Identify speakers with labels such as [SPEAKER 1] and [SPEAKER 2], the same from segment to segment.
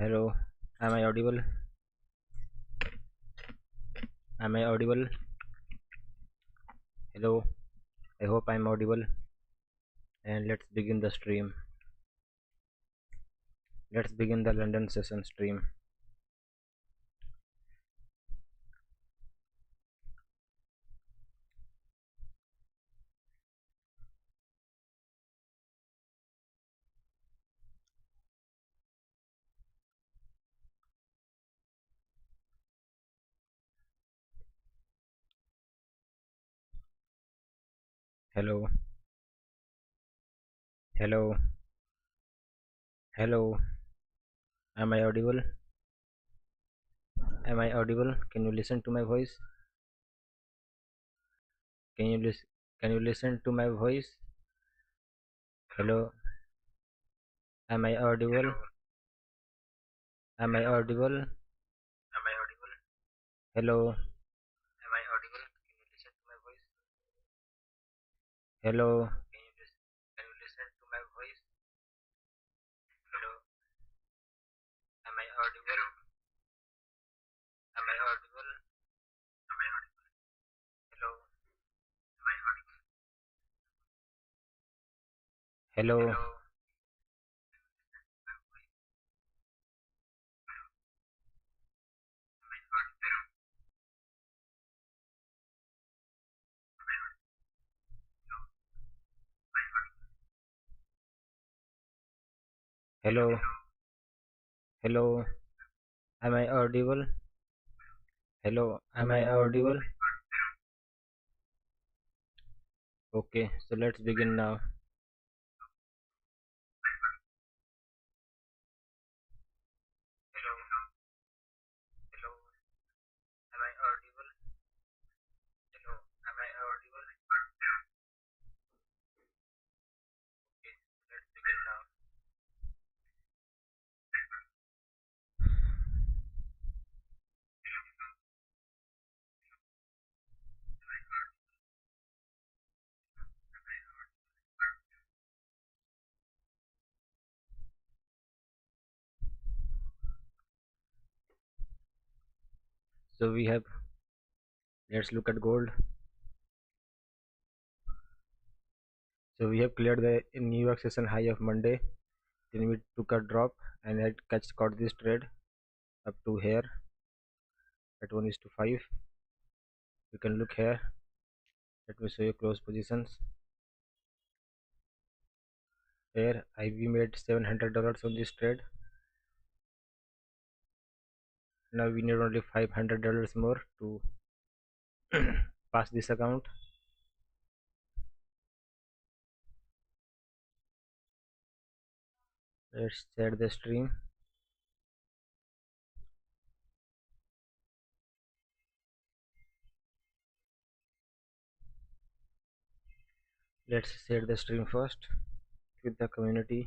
[SPEAKER 1] Hello, am I audible? Am I audible? Hello, I hope I'm audible. And let's begin the stream. Let's begin the London session stream. Hello, hello, hello. Am I audible? Am I audible? Can you listen to my voice? Can you listen? Can you listen to my voice? Hello, am I audible? Am I audible? Am I audible? Hello, am I audible? Can you listen to my voice? Hello, can you listen to my voice? Hello, am I audible? Am I audible? Am I audible? Hello, am I audible? Hello, hello, hello. Am I audible? Hello, am I audible? Okay, so let's begin now. Hello, hello. Am I audible? Hello, am I audible? Okay, let's begin now. So we have, let's look at gold. So we have cleared the New York session high of Monday. Then we took a drop and had caught this trade up to here at 1:5. You can look here. Let me show you close positions. Here we made $700 on this trade. Now we need only $500 more to pass this account. Let's share the stream. Let's share the stream first with the community.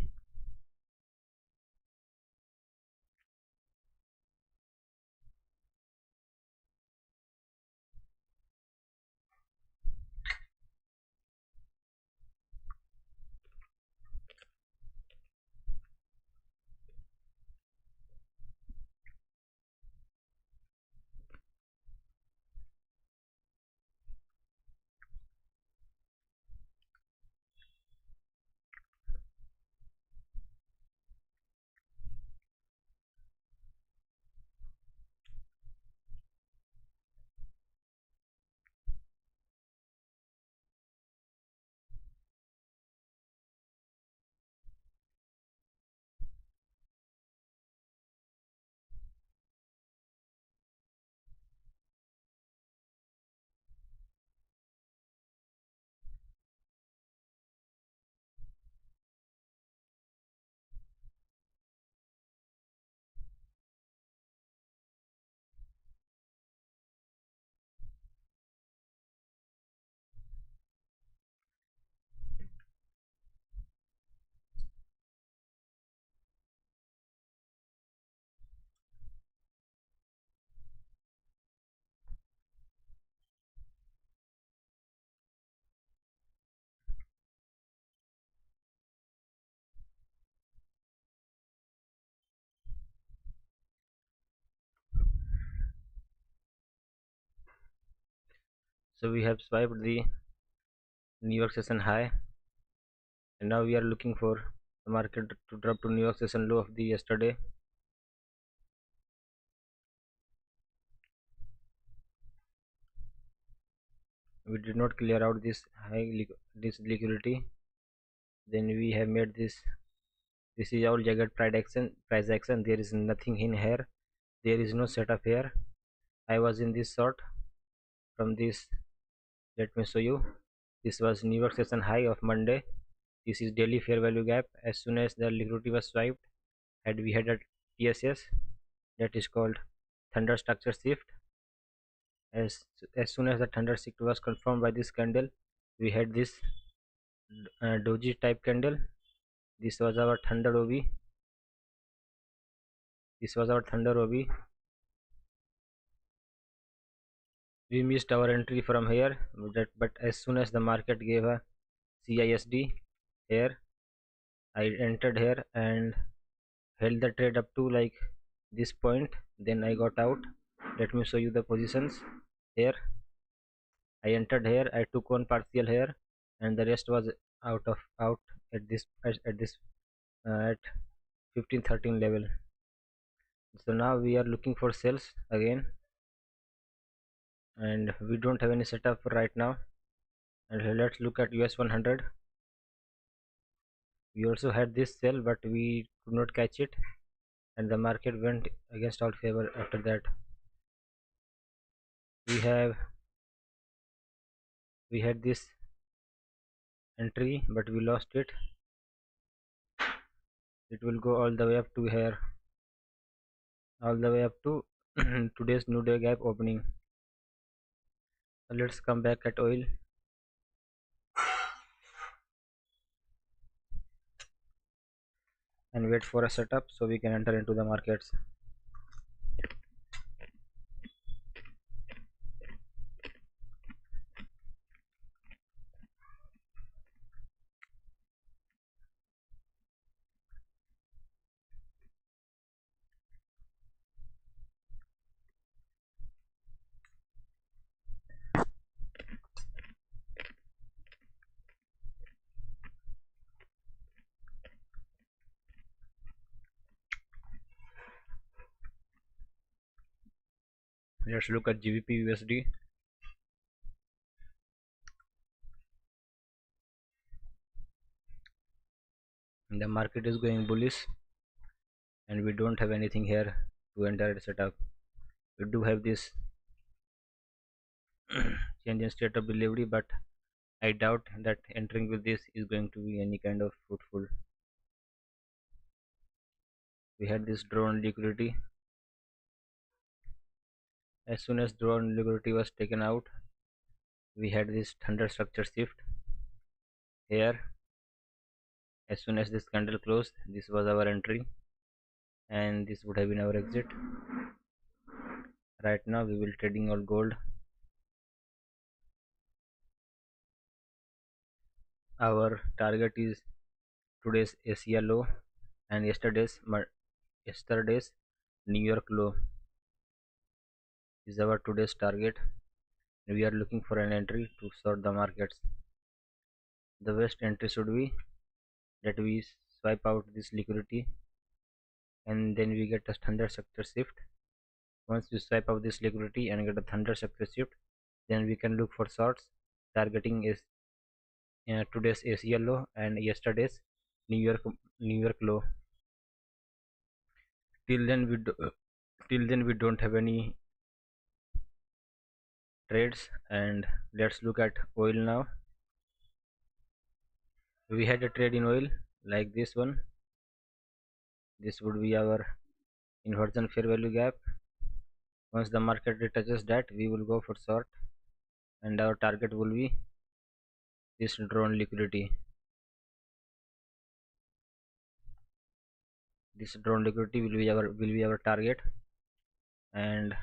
[SPEAKER 1] So we have swiped the New York session high, and now we are looking for the market to drop to New York session low of the yesterday. We did not clear out this this liquidity. Then we have made this is our jagged price action. There is nothing in here, there is no setup here. I was in this short from this. Let me show you. This was New York session high of Monday. This is daily fair value gap. As soon as the liquidity was swiped, and we had a TSS, that is called thunder structure shift. As soon as the thunder shift was confirmed by this candle, we had this doji type candle. This was our thunder OB. This was our thunder OB. We missed our entry from here, but as soon as the market gave a CISD here, I entered here and held the trade up to like this point. Then I got out. Let me show you the positions. Here I entered, here I took one partial here, and the rest was out at this at 1513 level. So now we are looking for sales again, and we don't have any setup right now. And let's look at US 100. We also had this sell, but we could not catch it, and the market went against our favor after that. We had this entry, but we lost it. It will go all the way up to here, all the way up to today's new day gap opening. So let's come back at oil. And wait for a setup so we can enter into the markets. Let's look at GBP USD. The market is going bullish, and we don't have anything here to enter a setup. We do have this change in state of delivery, but I doubt that entering with this is going to be any kind of fruitful. We had this drone liquidity. As soon as drone liquidity was taken out, we had this thunder structure shift here. As soon as this candle closed, this was our entry, and this would have been our exit. Right now we will trading all gold. Our target is today's Asia low and yesterday's New York low is our today's target. We are looking for an entry to sort the markets. The best entry should be that we swipe out this liquidity, and then we get a thunder structure shift. Once we swipe out this liquidity and get a thunder structure shift, then we can look for shorts. Targeting is today's Asia low and yesterday's New York low. Till then we don't have any trades. And let's look at oil now. We had a trade in oil like this one. This would be our inversion fair value gap. Once the market retouches that, we will go for short, and our target will be this drone liquidity. This drone liquidity will be our target. And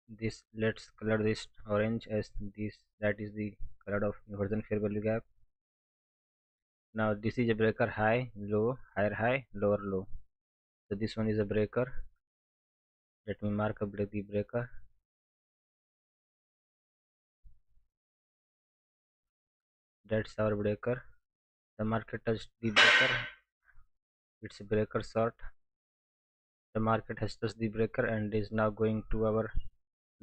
[SPEAKER 1] this, let's color this orange as this, that is the color of inversion fair value gap. Now this is a breaker, high low, higher high, lower low. So this one is a breaker. Let me mark up the breaker. That's our breaker. The market touched the breaker. It's a breaker short. The market has touched the breaker and is now going to our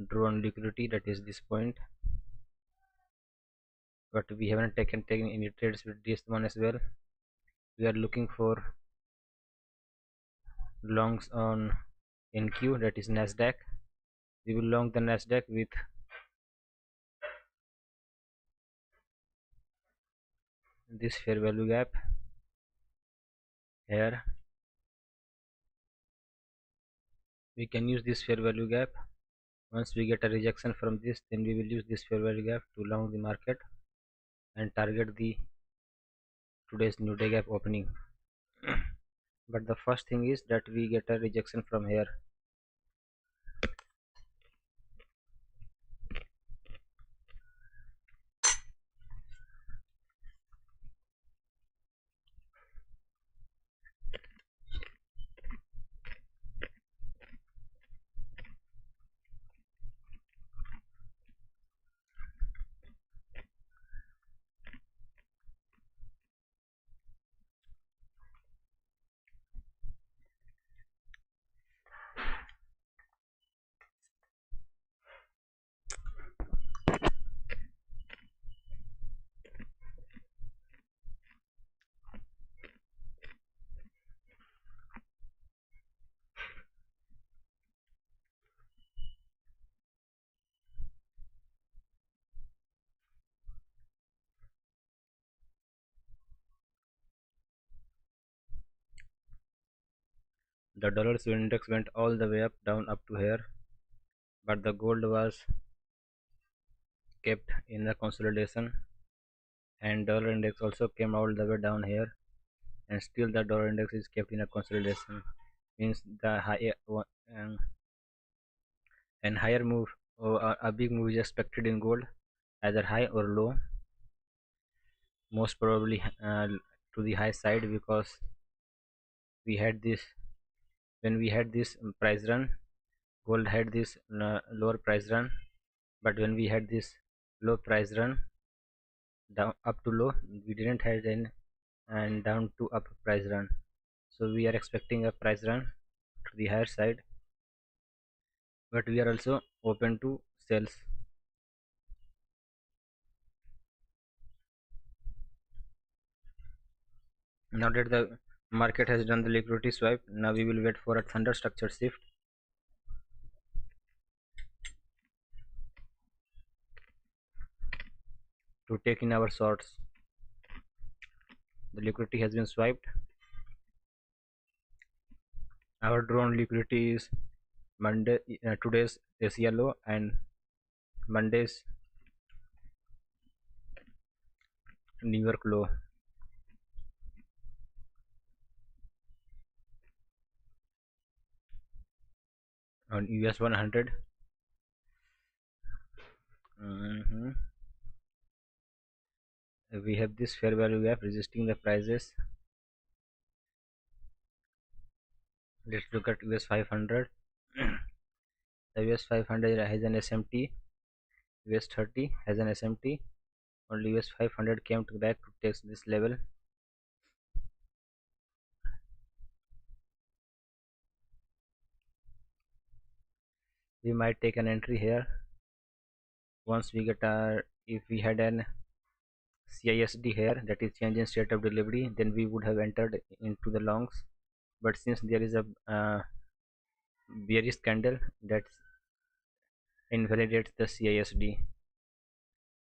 [SPEAKER 1] drawn liquidity, that is this point. But we haven't taken any trades with this one as well. We are looking for longs on NQ, that is Nasdaq. We will long the Nasdaq with this fair value gap here. We can use this fair value gap. Once we get a rejection from this, then we will use this fair value gap to long the market and target the today's new day gap opening. But the first thing is that we get a rejection from here. The dollars index went all the way up down up to here, but the gold was kept in the consolidation, and dollar index also came all the way down here, and still the dollar index is kept in a consolidation. Means the higher and higher move, or a big move is expected in gold, either high or low, most probably to the high side, because we had this when we had this price run, gold had this lower price run, but when we had this low price run down up to low, we didn't have any, and down to up price run. So we are expecting a price run to the higher side, but we are also open to sales. Now that the market has done the liquidity swipe, now we will wait for a thunder structure shift to take in our shorts. The liquidity has been swiped. Our drawn liquidity is Monday, today's Asia low and Monday's New York low. On US 100. We have this fair value gap resisting the prices. Let's look at US 500. The US 500 has an SMT. US 30 has an SMT. Only US 500 came to back to test this level. We might take an entry here once we get our, if we had an CISD here, that is change in state of delivery, then we would have entered into the longs. But since there is a bearish candle that invalidates the CISD,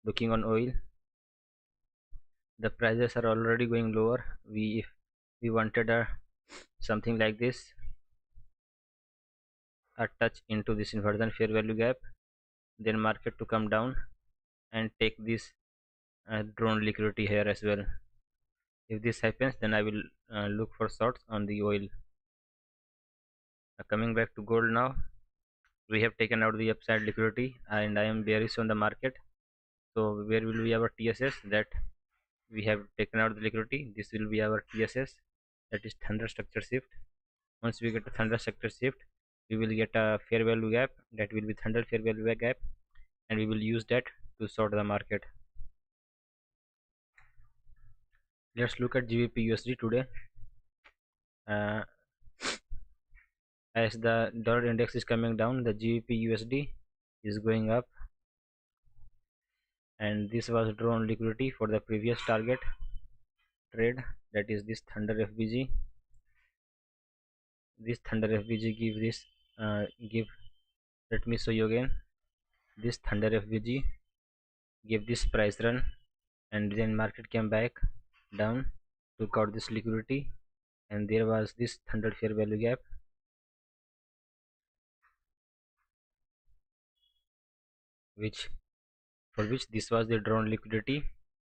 [SPEAKER 1] looking on oil, the prices are already going lower. If we wanted a something like this, a touch into this inversion fair value gap, then market to come down and take this drawn liquidity here as well. If this happens, then I will look for shorts on the oil. Coming back to gold now, we have taken out the upside liquidity and I am bearish on the market. So where will be our TSS? That we have taken out the liquidity, this will be our TSS, that is thunder structure shift. Once we get a thunder structure shift, we will get a fair value gap, that will be thunder fair value gap, and we will use that to sort the market. Let's look at GBP USD today. As the dollar index is coming down, the GBP USD is going up, and this was drawn liquidity for the previous target trade, that is this Thunder FBG. This Thunder FBG give this give let me show you again. This Thunder FBG gave this price run, and then market came back down, took out this liquidity, and there was this Thunder fair value gap, which for which this was the drawn liquidity.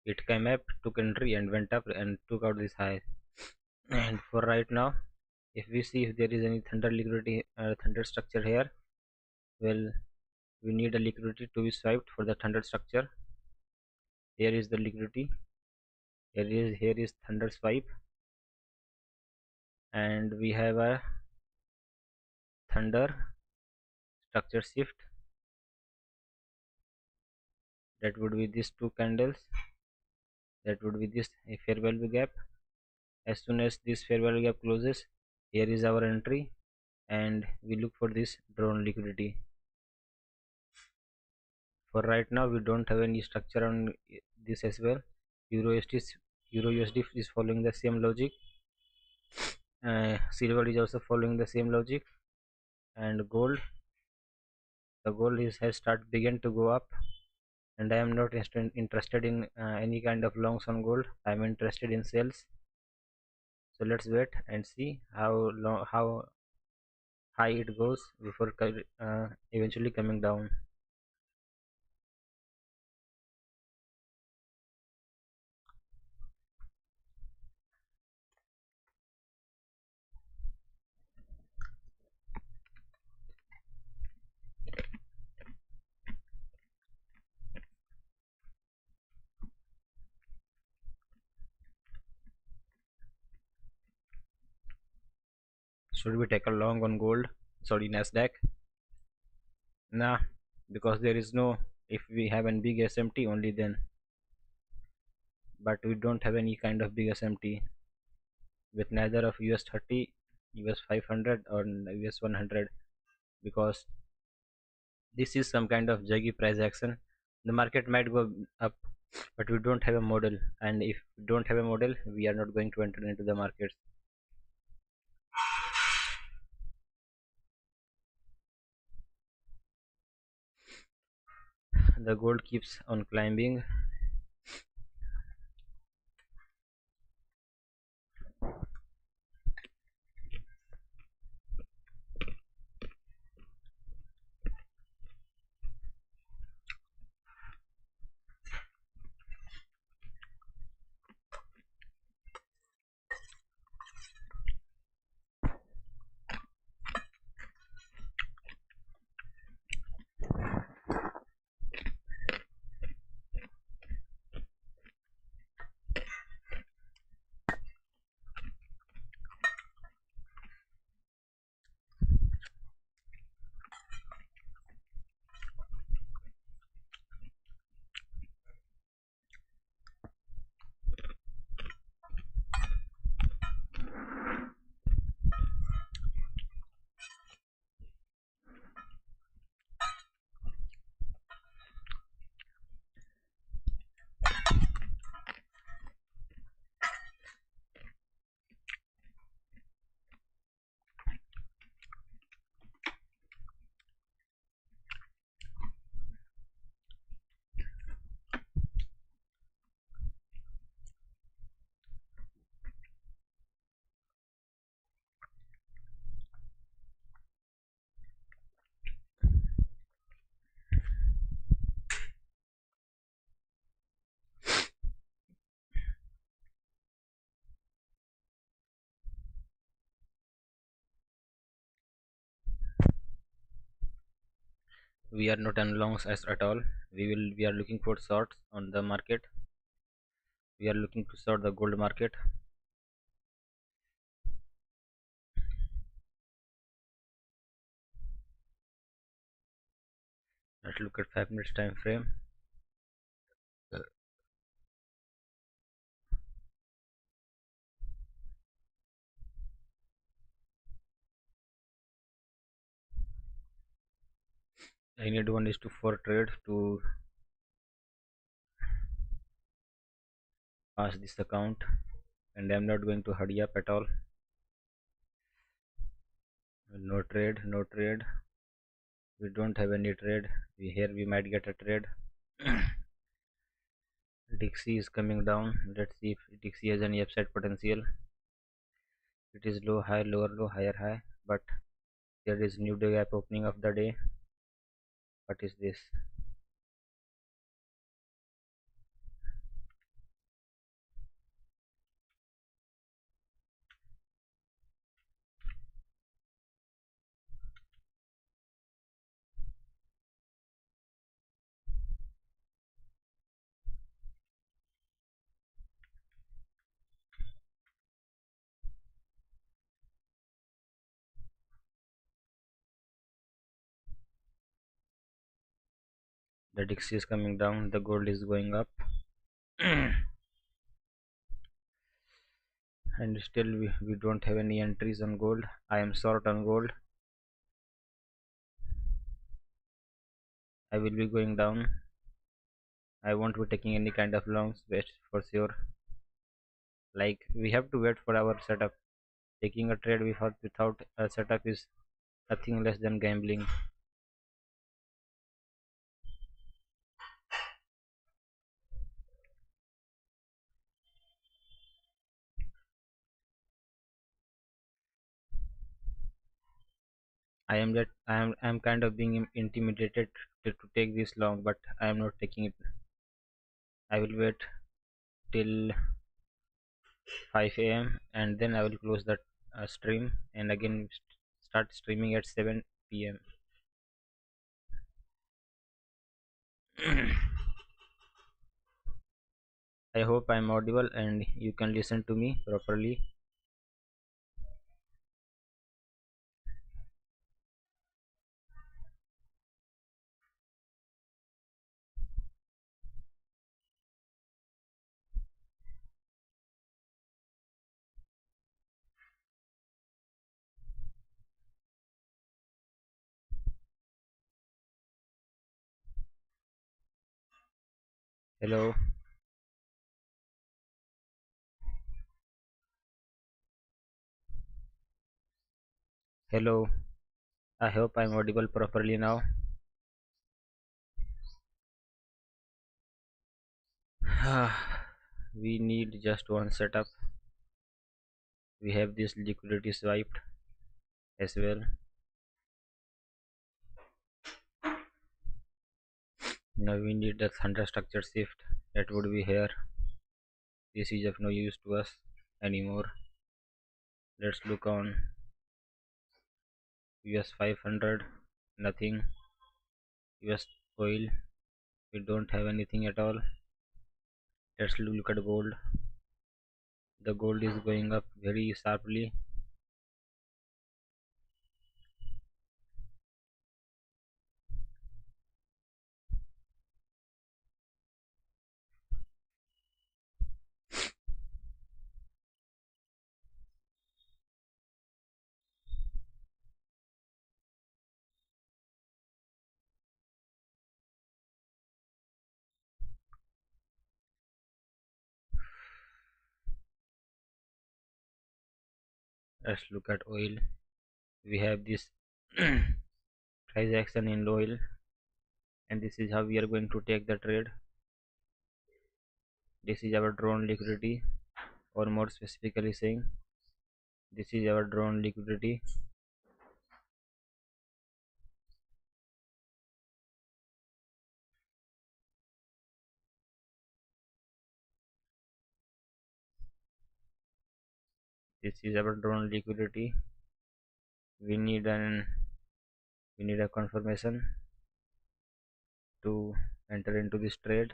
[SPEAKER 1] It came up, took entry, and went up and took out this high. And for right now, if we see if there is any Thunder liquidity, Thunder structure here, well, we need a liquidity to be swiped for the Thunder structure. Here is the liquidity. Here is Thunder swipe, and we have a Thunder structure shift. That would be these two candles. That would be this a fair value gap. As soon as this fair value gap closes, here is our entry, and we look for this drawn liquidity. For right now, we don't have any structure on this as well. Euro USD is following the same logic. Silver is also following the same logic, and gold, the gold has begun to go up, and I am not interested in any kind of longs on gold. I am interested in sales. So let's wait and see how high it goes before eventually coming down. Should we take a long on gold? Sorry, Nasdaq. Nah, because there is no. If we have a big SMT, only then. But we don't have any kind of big SMT with neither of US 30, US 500, or US 100, because this is some kind of jaggy price action. The market might go up, but we don't have a model, and if we don't have a model, we are not going to enter into the markets. The gold keeps on climbing. We are not on longs as at all. We are looking for shorts on the market. We are looking to short the gold market. Let's look at 5 minutes time frame. I need 1:4 trade to pass this account, and I'm not going to hurry up at all. No trade, no trade. We don't have any trade. Here we might get a trade. Dixie is coming down. Let's see if Dixie has any upside potential. It is low, high, lower, low, higher, high. But there is new day gap opening of the day. What is this? The Dixie is coming down. The gold is going up. And still we don't have any entries on gold. I am short on gold. I will be going down. I won't be taking any kind of longs best for sure. Like we have to wait for our setup. Taking a trade without a setup is nothing less than gambling. I am kind of being intimidated to take this long, but I am not taking it. I will wait till 5 a.m. and then I will close that stream and again start streaming at 7 p.m. I hope I'm audible and you can listen to me properly. Hello, hello. I hope I'm audible properly now. We need just one setup. We have this liquidity swiped as well. Now we need the thunder structure shift that would be here. This is of no use to us anymore. Let's look on US 500. Nothing. US oil. We don't have anything at all. Let's look at gold. The gold is going up very sharply. Let's look at oil. We have this price action in oil, and this is how we are going to take the trade. This is our drone liquidity, or more specifically saying, this is our drone liquidity. This is our drone liquidity. We need an we need a confirmation to enter into this trade.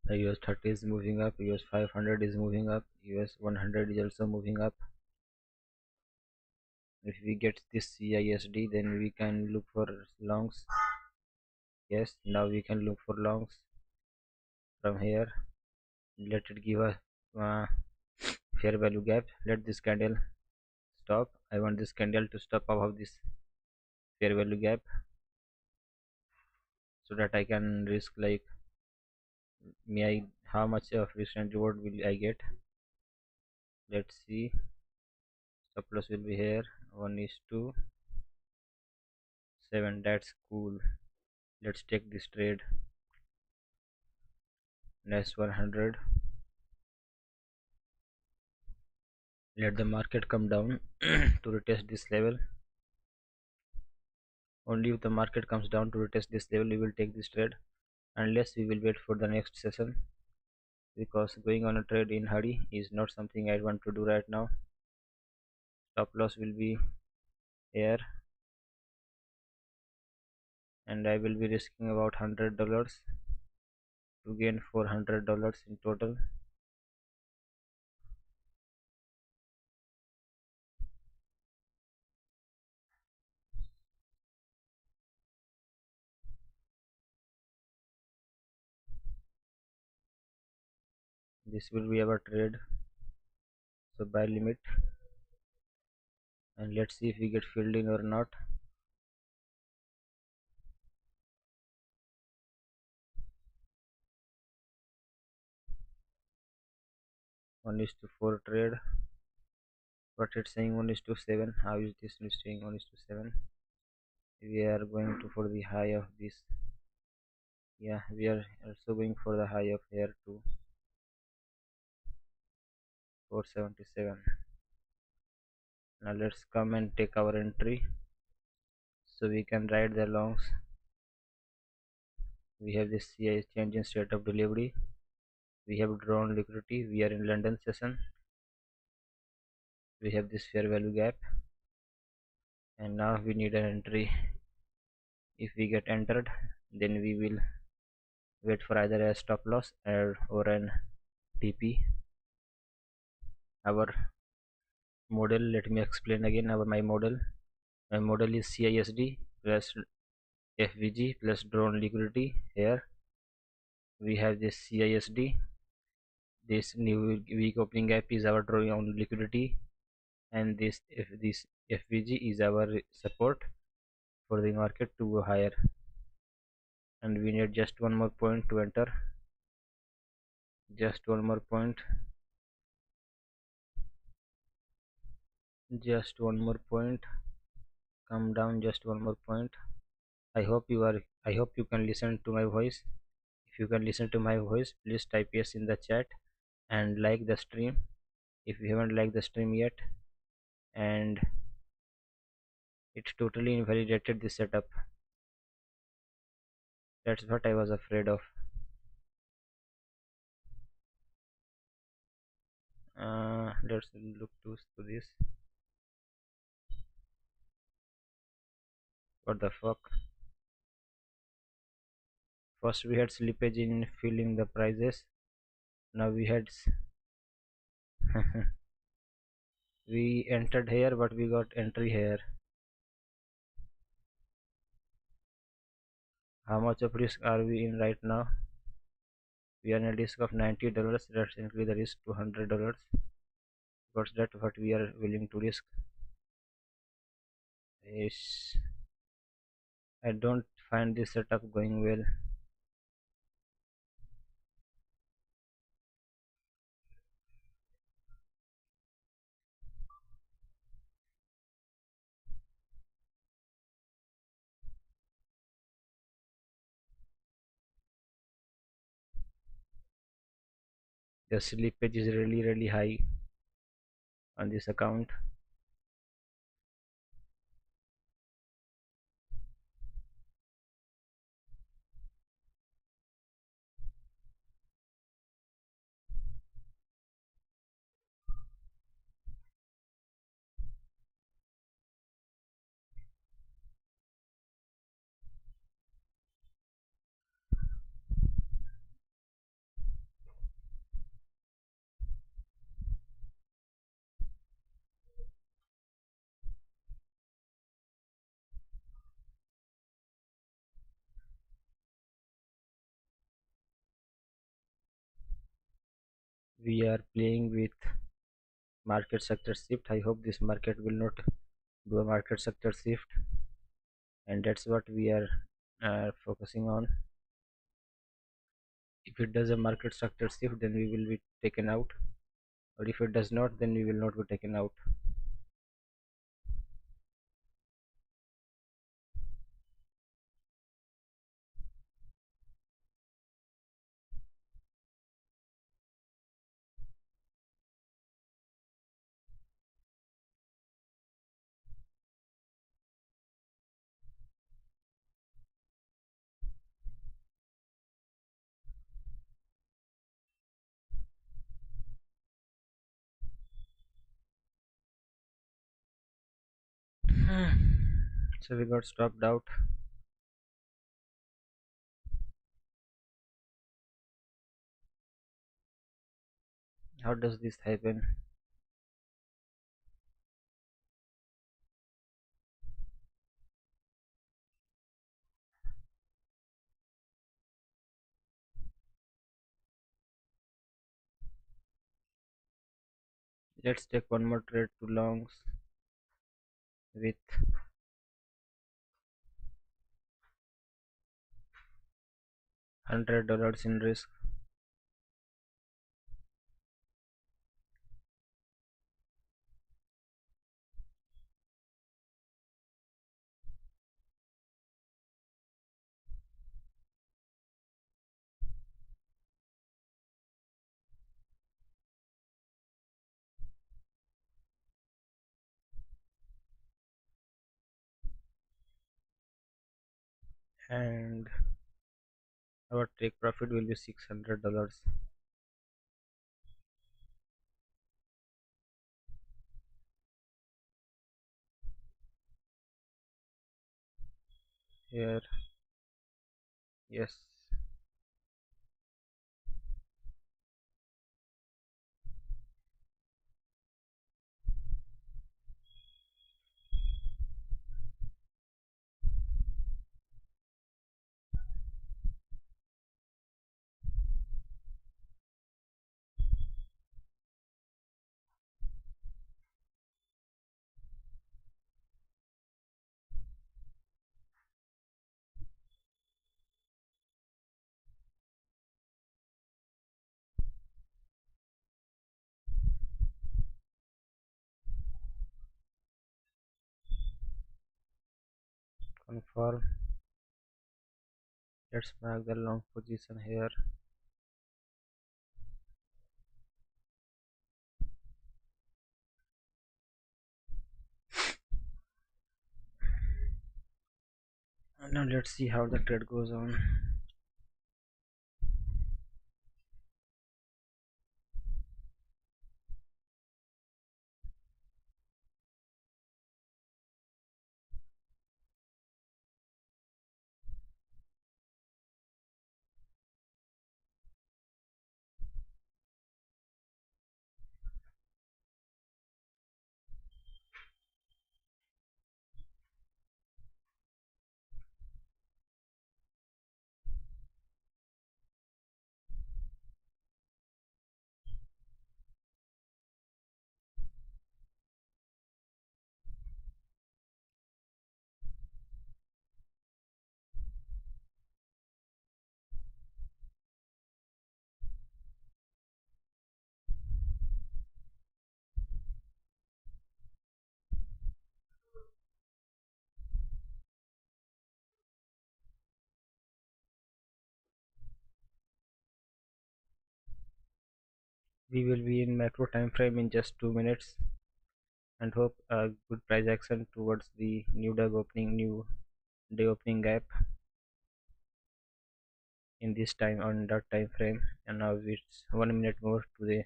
[SPEAKER 1] The US 30 is moving up, US 500 is moving up, US 100 is also moving up. If we get this CISD, then we can look for longs. Yes, now we can look for longs. from here. Let it give a uh, fair value gap. Let this candle stop. I want this candle to stop above this fair value gap, so that I can risk, like, may I, how much of risk and reward will I get. Let's see. Stop loss will be here, 1 is to 7. That's cool. Let's take this trade. Next 100. Let the market come down to retest this level. Only if the market comes down to retest this level we will take this trade, unless we will wait for the next session, because going on a trade in hurry is not something I want to do right now. Stop loss will be here, and I will be risking about $100 to gain $400 in total. This will be our trade, so buy limit, and let's see if we get filled in or not. One is to 4 trade, but it's saying 1 is to 7. How is this saying 1 is to 7? We are going to for the high of this. Yeah, we are also going for the high of here too, 477. Now let's come and take our entry, so we can ride the longs. We have this CI change in state of delivery. We have drawn liquidity. We are in London session. We have this fair value gap, and now we need an entry. If we get entered, then we will wait for either a stop loss or an TP. Our model, let me explain again. My model is CISD plus FVG plus drawn liquidity. Here we have this CISD. This new week opening gap is our drawn liquidity, and this FVG is our support for the market to go higher. And we need just one more point to enter. Just one more point. Just one more point. Come down, just one more point. I hope you can listen to my voice. If you can listen to my voice, please type yes in the chat and like the stream if you haven't liked the stream yet. And it totally invalidated the setup. That's what I was afraid of. Let's look to this. What the fuck? First we had slippage in filling the prices. Now we had we entered here, but we got entry here. How much of risk are we in right now? We are in a risk of $90. Let's increase the risk to $100, because that's what we are willing to risk. Yes, I don't find this setup going well. The slippage is really high on this account. we are playing with market sector shift. I hope this market will not do a market sector shift, and that's what we are focusing on. If it does a market structure shift, then we will be taken out, or if it does not, then we will not be taken out. So we got stopped out. How does this happen? Let's take one more trade to longs with $100 in risk. And our take profit will be $600. Here, yes. Confirm. Let's mark the long position here. And now let's see how the trade goes on. We will be in macro time frame in just 2 minutes, and hope a good price action towards the new day opening gap in this time on that time frame. And now it's 1 minute more to the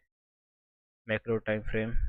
[SPEAKER 1] macro time frame.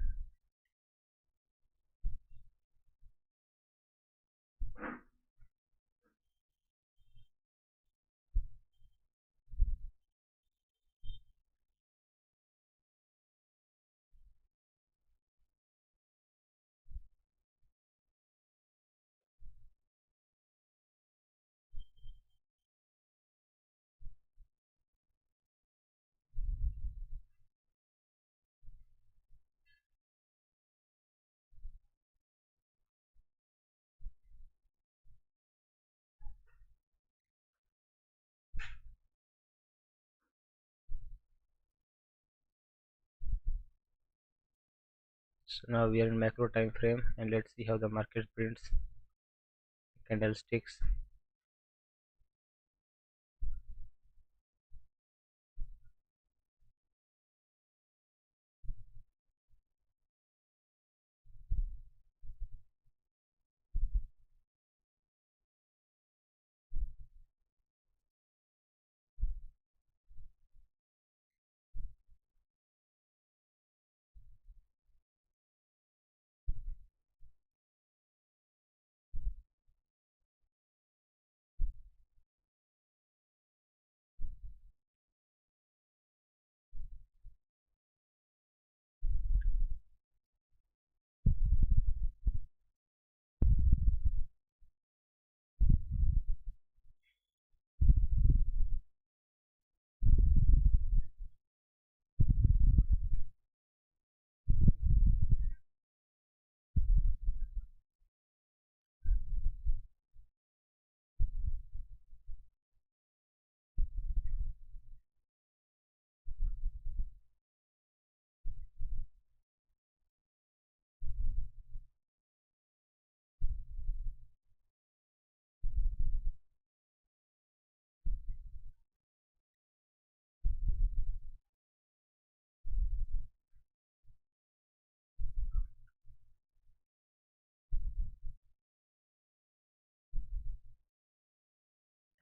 [SPEAKER 1] So now we are in macro time frame and let's see how the market prints candlesticks.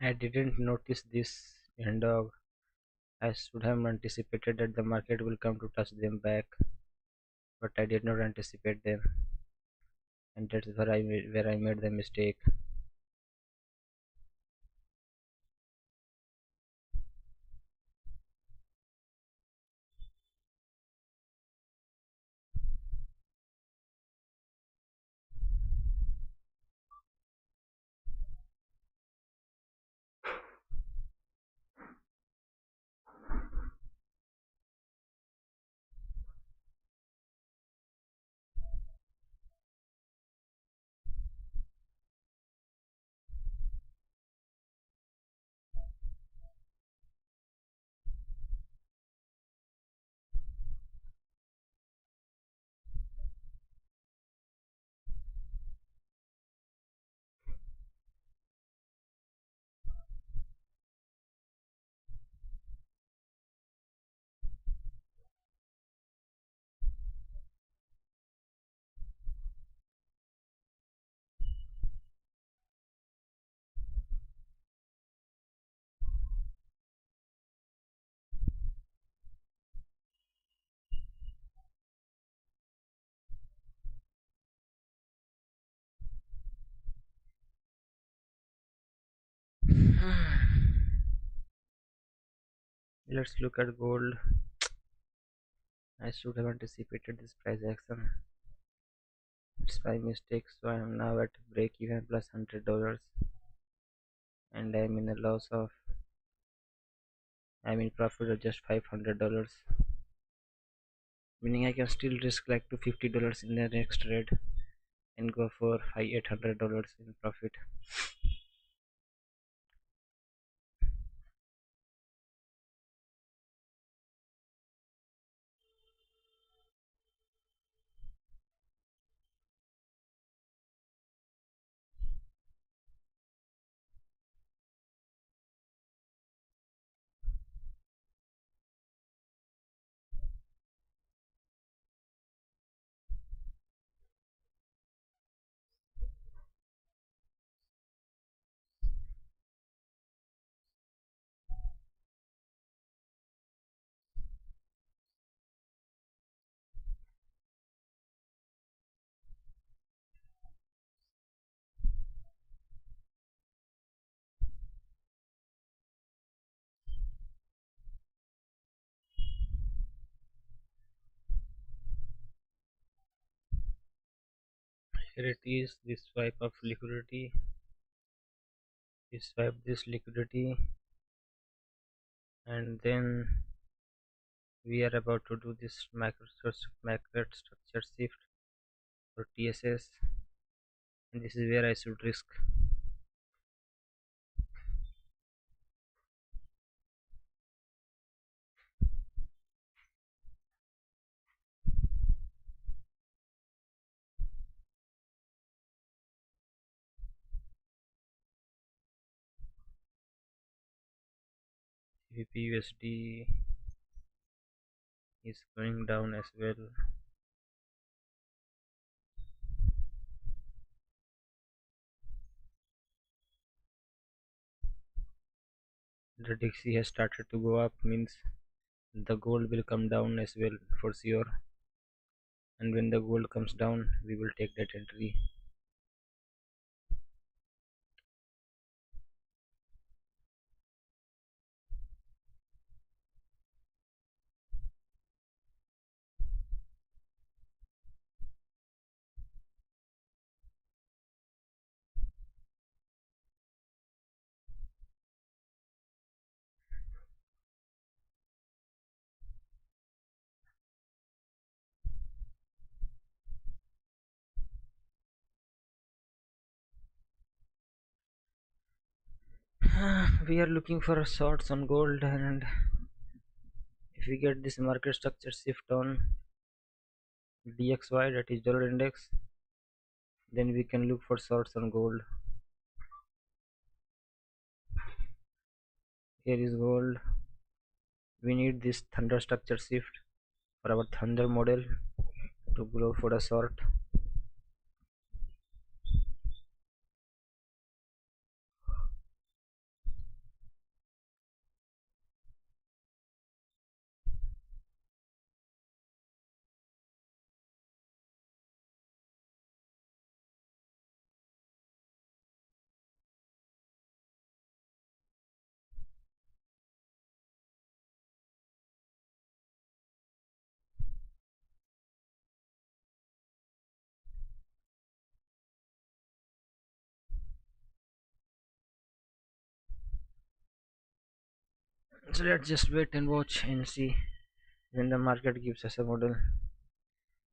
[SPEAKER 1] I didn't notice this end of. I should have anticipated that the market will come to touch them back, but I did not anticipate them, and that's where I made the mistake. Let's look at gold. I should have anticipated this price action. It's my mistake, so I am now at break even plus $100, and I'm in a loss of. I'm in profit of just $500, meaning I can still risk like to $50 in the next trade and go for high $800 in profit. Here it is, this swipe of liquidity. We swipe this liquidity, and then we are about to do this market structure shift for TSS, and this is where I should risk. VPUSD is going down as well. The Dixie has started to go up, means the gold will come down as well for sure. And when the gold comes down, we will take that entry. We are looking for shorts on gold, and if we get this market structure shift on DXY, that is dollar index, then we can look for shorts on gold. Here is gold. We need this thunder structure shift for our thunder model to grow for a short. So let's just wait and watch and see when the market gives us a model.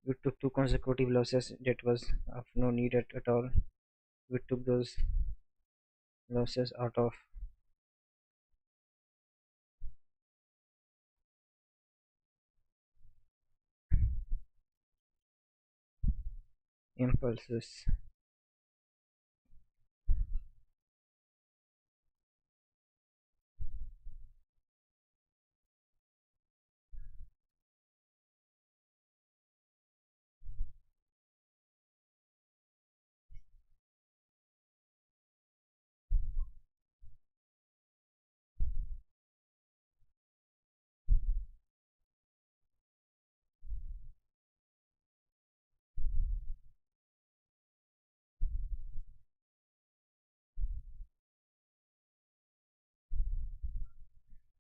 [SPEAKER 1] We took two consecutive losses that was of no need at all. We took those losses out of impulses.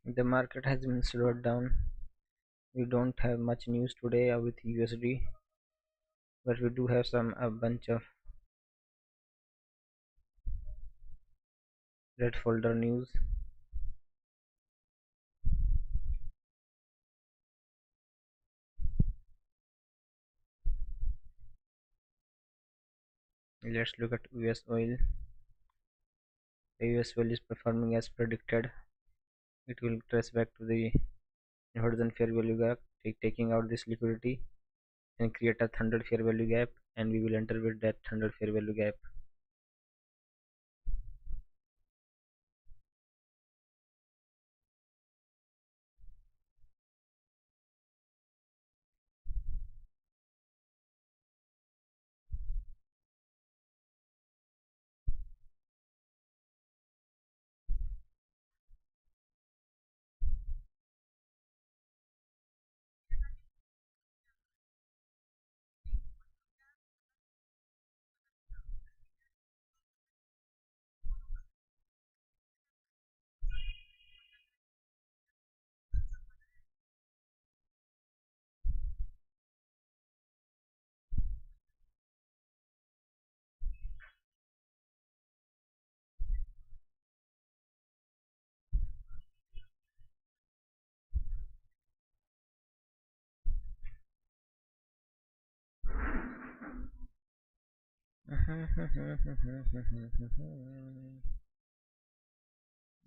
[SPEAKER 1] The market has been slowed down. We don't have much news today with USD, but we do have a bunch of red folder news. Let's look at US oil. The US oil is performing as predicted. It will trace back to the inversion fair value gap, taking out this liquidity and create a 100 fair value gap, and we will enter with that 100 fair value gap.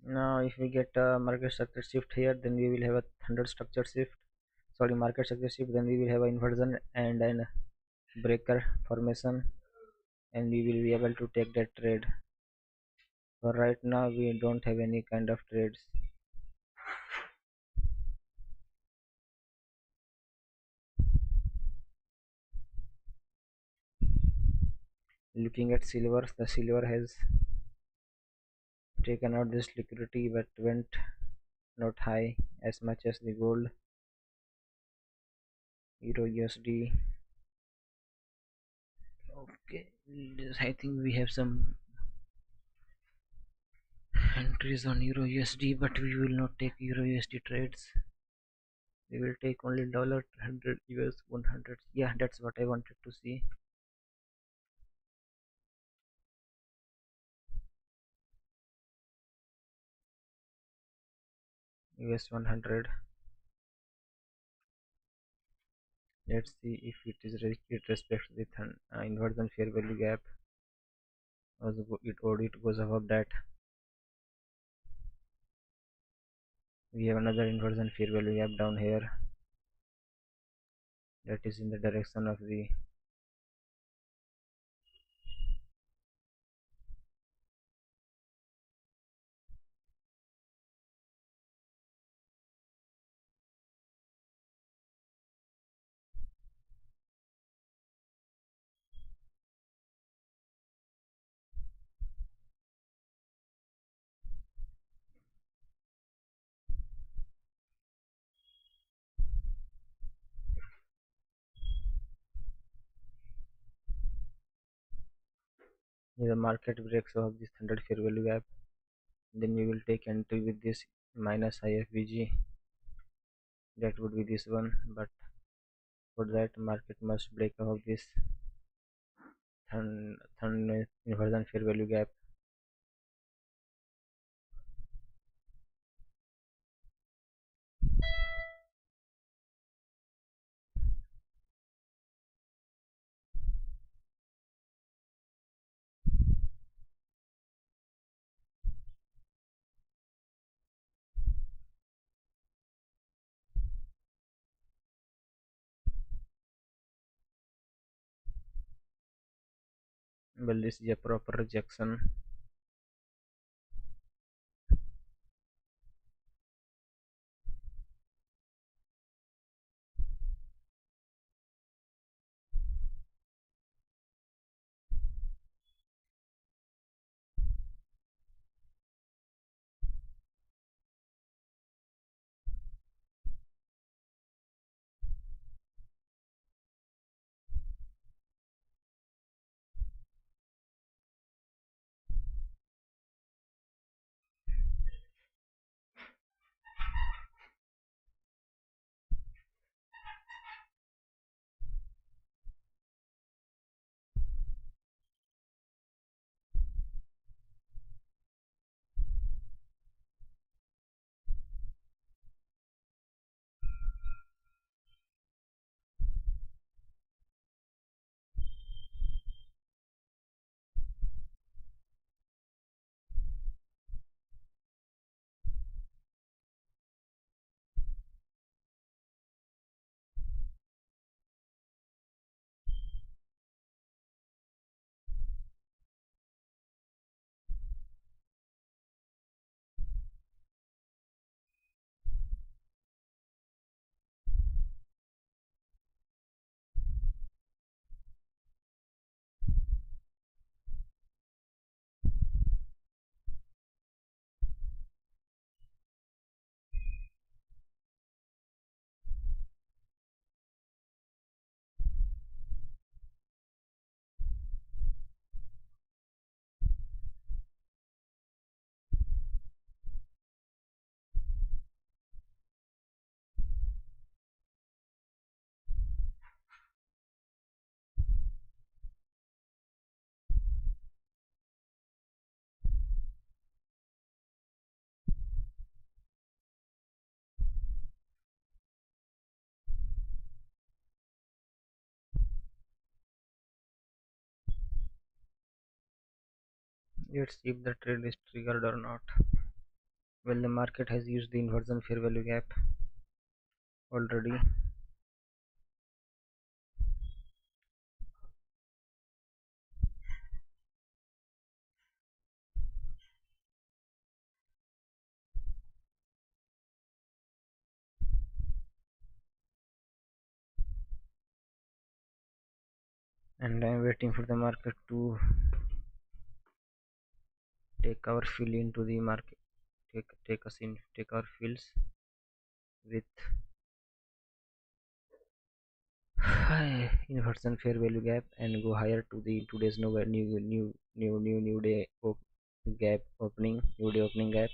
[SPEAKER 1] Now if we get a market structure shift here, then we will have a 100 structure shift, sorry, market structure shift, then we will have an inversion and an breaker formation, and we will be able to take that trade. But right now we don't have any kind of trades. Looking at silver, the silver has taken out this liquidity but went not high as much as the gold. Euro USD. Okay, I think we have some entries on Euro USD, but we will not take Euro USD trades. We will take only dollar 100 US 100. Yeah, that's what I wanted to see. US 100. Let's see if it respects the inversion fair value gap. It goes above that. We have another inversion fair value gap down here. That is in the direction of the if the market breaks above this 100 fair value gap, then we will take entry with this minus IFVG. That would be this one, but for that market must break above this inversion fair value gap. Well, this is a proper rejection. Let's see if the trade is triggered or not. Well, the market has used the inversion fair value gap already. and I'm waiting for the market to take our fill into the market, take us in, take our fills with high inversion fair value gap and go higher to the today's new day gap opening, new day opening gap.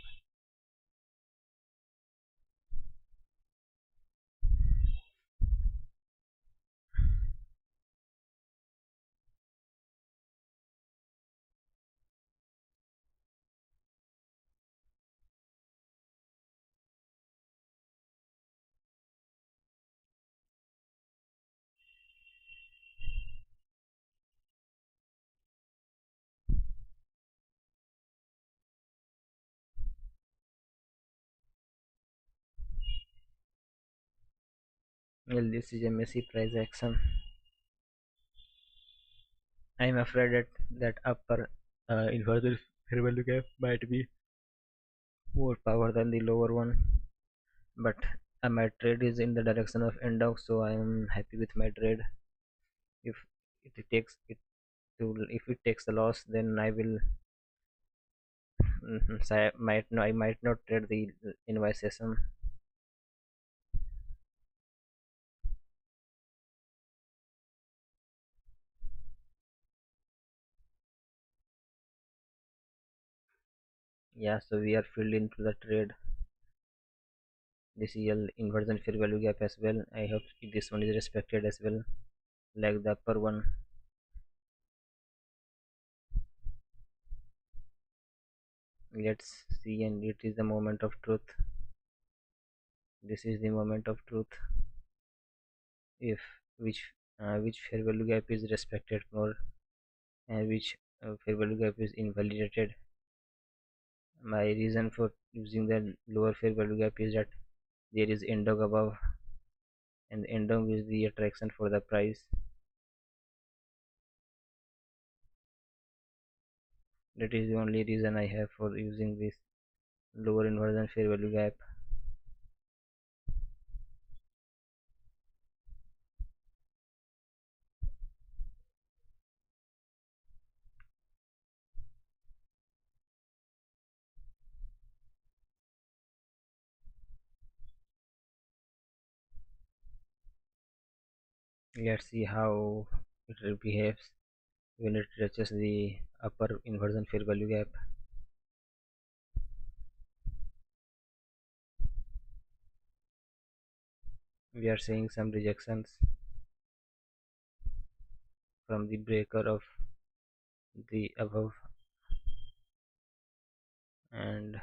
[SPEAKER 1] Well, this is a messy price action. I'm afraid that upper inverted fair value gap might be more power than the lower one, but my trade is in the direction of end dog, so I am happy with my trade. If it takes it if it takes a loss, then I will so I might not trade the invoice session. Yeah, so we are filled into the trade. This is a inversion fair value gap as well. I hope this one is respected as well, like the upper one. Let's see, and it is the moment of truth. This is the moment of truth. If which fair value gap is respected more, and which fair value gap is invalidated. My reason for using the lower fair value gap is that there is end dog above, and end dog is the attraction for the price. That is the only reason I have for using this lower inversion fair value gap. Let's see how it behaves when it touches the upper inversion fair value gap. We are seeing some rejections from the breaker of the above, and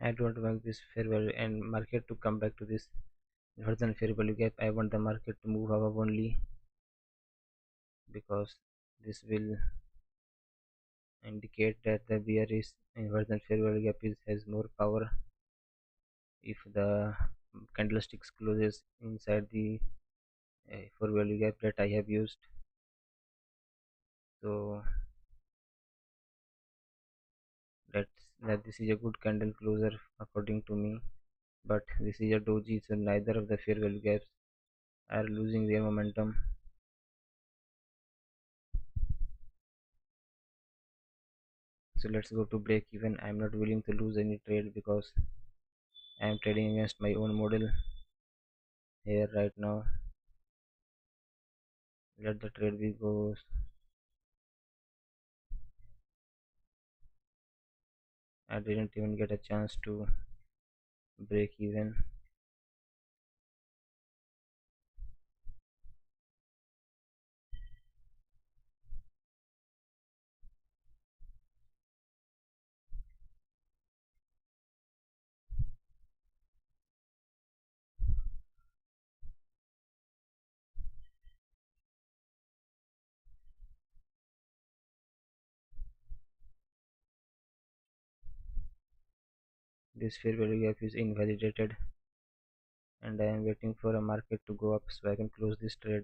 [SPEAKER 1] I don't want this fair value and market to come back to this inversion fair value gap. I want the market to move above only, because this will indicate that the bearish inversion fair value gap has more power if the candlesticks closes inside the fair value gap that I have used. So that this is a good candle closer according to me, but this is a doji, so neither of the fair value gaps are losing their momentum. So let's go to break even. I'm not willing to lose any trade because I am trading against my own model here right now. Let the trade be goes. I didn't even get a chance to break even. This fair value gap is invalidated, and I am waiting for a market to go up so I can close this trade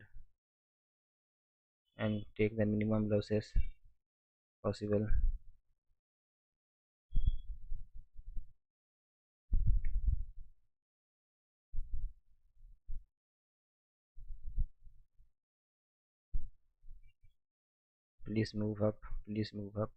[SPEAKER 1] and take the minimum losses. possible. Please move up, please move up.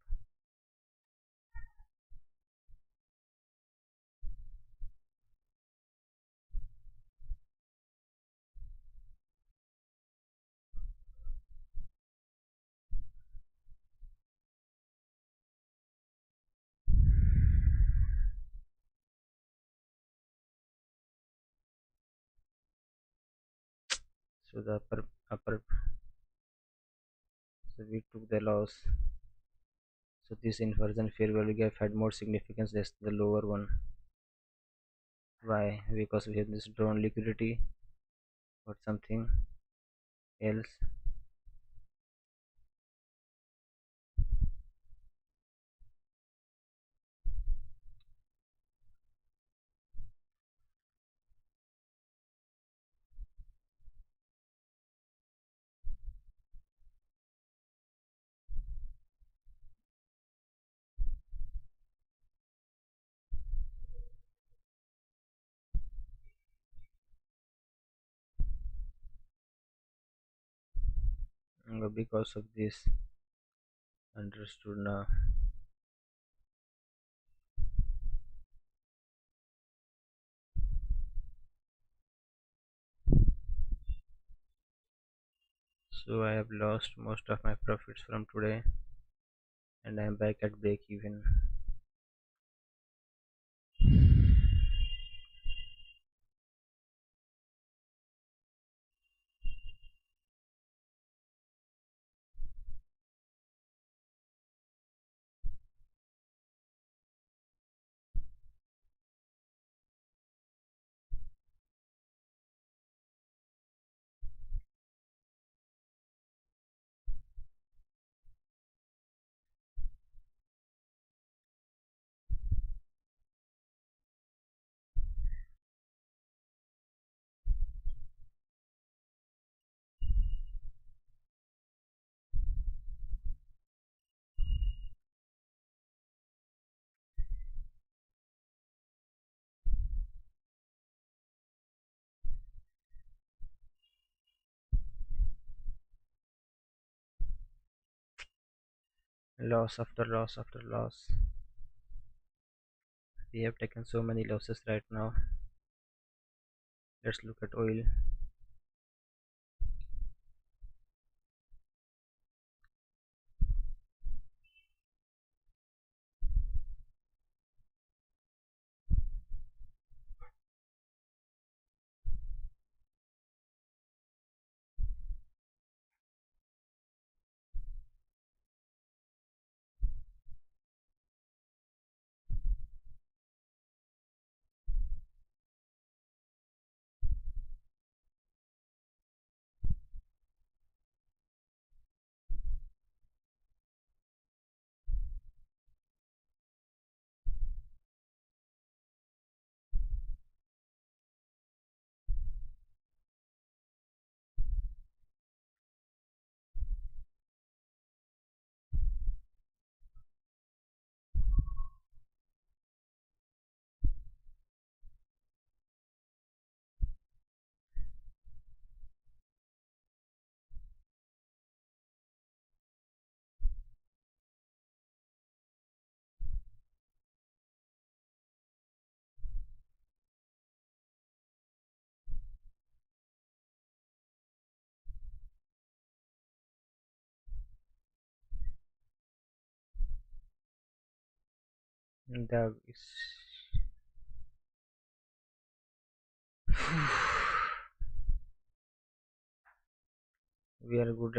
[SPEAKER 1] So the upper so we took the loss. So this inversion fair value gap had more significance than the lower one. Why? Because we have this drawn liquidity or something else. Because of this, understood now. So I have lost most of my profits from today, and I am back at break even. Loss after loss after loss. We have taken so many losses right now. Let's look at oil. The we are good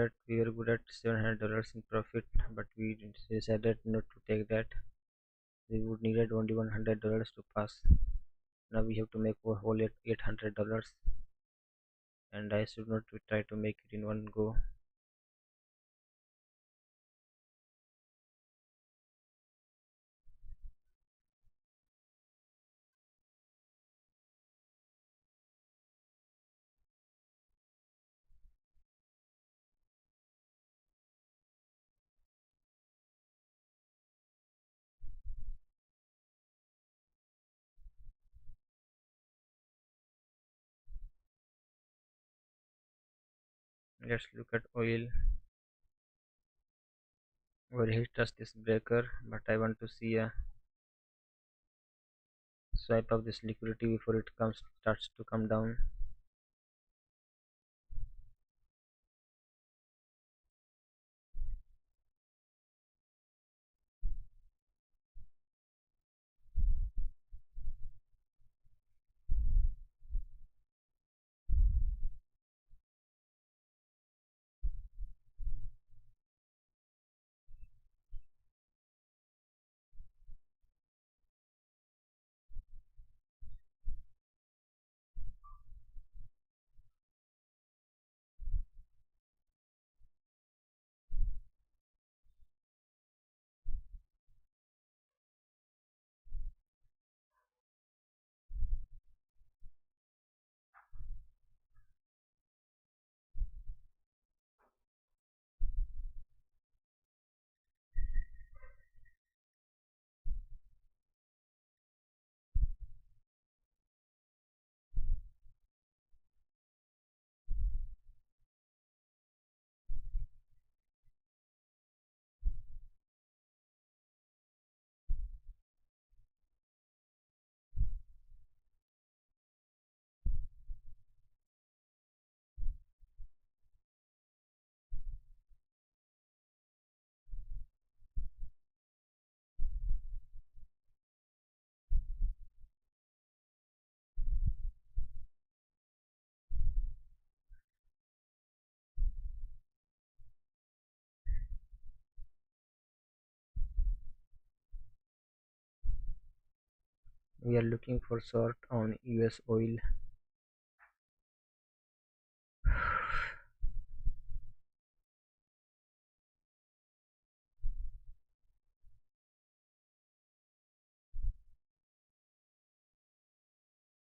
[SPEAKER 1] at $700 in profit, but we decided not to take that. We would needed only $100 to pass. Now we have to make a whole $800, and I should not try to make it in one go. Let's look at oil. Where he touched this breaker, but I want to see a swipe of this liquidity before it comes starts to come down. We are looking for short on US oil.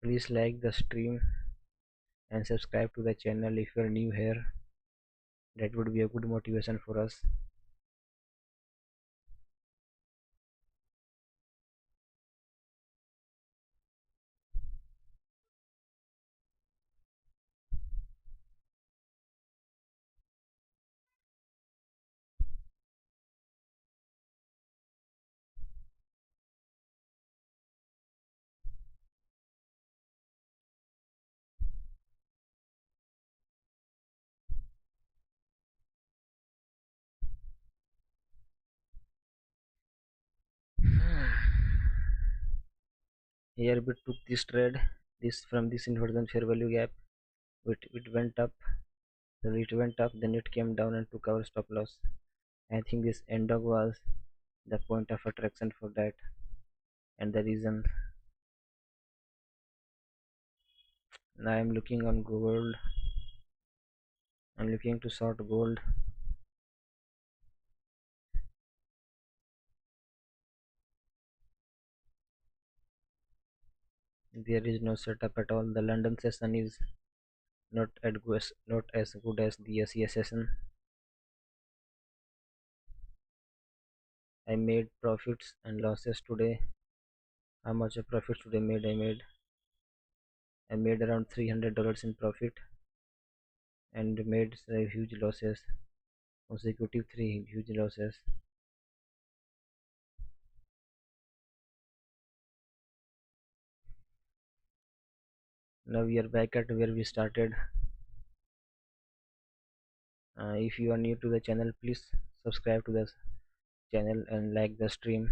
[SPEAKER 1] Please like the stream and subscribe to the channel if you are new here. That would be a good motivation for us. Here we took this trade, this from this inversion fair value gap. It went up, so it went up, then it came down and took our stop loss. I think this end dog was the point of attraction for that, and the reason. Now I'm looking on gold. I'm looking to short gold. There is no setup at all. The London session is not as good as the SES session. I made profits and losses today. How much of profits today made? I made around $300 in profit and made huge losses, consecutive three huge losses. Now we are back at where we started. If you are new to the channel, please subscribe to the channel and like the stream.